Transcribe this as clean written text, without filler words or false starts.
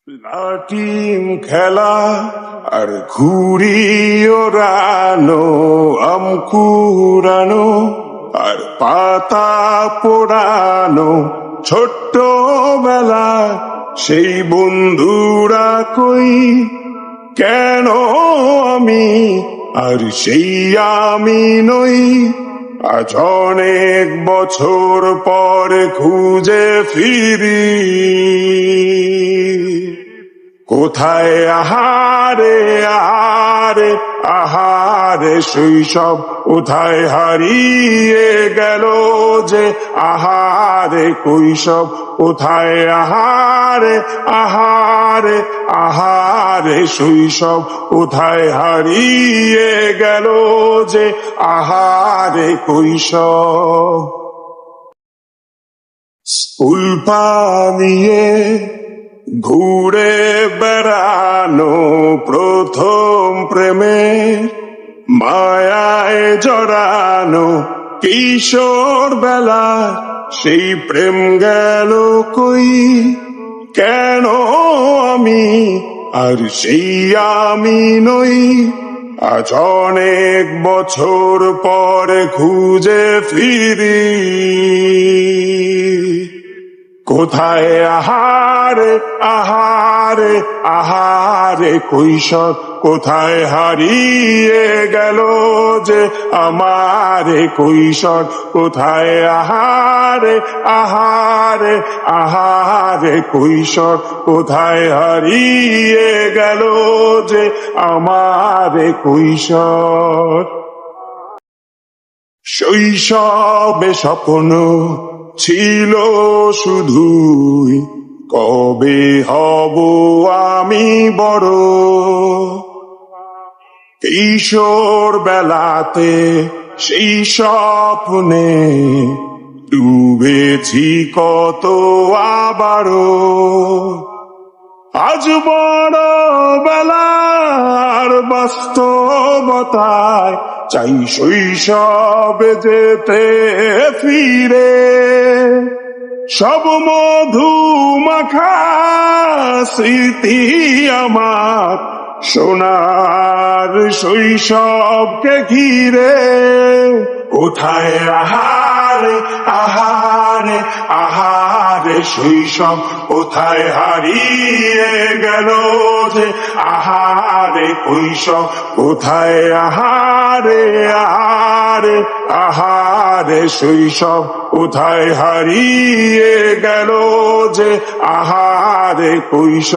লাটিম খেলা আর ঘুড়ি ওড়ানো, আম কুড়ানো আর পাতা পোড়ানো, ছোট্টবেলা সেই বন্ধুরা কই, কেন আমি আর সেই আমি নই। আজ অনেক বছর পর খুঁজে ফিরি, কোথায় আহারে আহারে আহারে শৈশব, কোথায় হারিয়ে গেল যে আহারে কৈশব, কোথায় আহারে আহারে আহারে শৈশব, কোথায় হারিয়ে গেল যে আহারে কৈশব। স্কুল পালিয়ে ঘুরে বেড়ানো, প্রথম প্রেমে মায়ায় জড়ানো, কিশোর বেলা সেই প্রেম গেল কই, কেন আমি আর সেই আমি নই। আজ অনেক বছর পরে খুঁজে ফিরি, কোথায় আহারে আহারে আহারে কৈশোর, কোথায় হারিয়ে গেল যে আমারে কৈশোর, কোথায় আহারে আহারে আহারে কৈশোর, কোথায় হারিয়ে গেল যে আমারে কৈশোর। শৈশবে স্বপ্ন ছিল শুধুই, কবে হব আমি বড়। কিশোর বেলাতে সেই স্বপ্নে ডুবেছি কত আবারও। আজ বড় বেলার বাস্তবতায় চাই শৈশবে যেতে ফিরে, সব মধু মাখা স্মৃতি আমার সোনার শৈশবকে ঘিরে। কোথায় আহারে আহারে আহারে শৈশব, কোথায় হারিয়ে গেল যে আহারে কৈশোর, কোথায় আহারে আহারে আহারে শৈশব, কোথায় হারিয়ে গেল যে আহারে কৈশোর।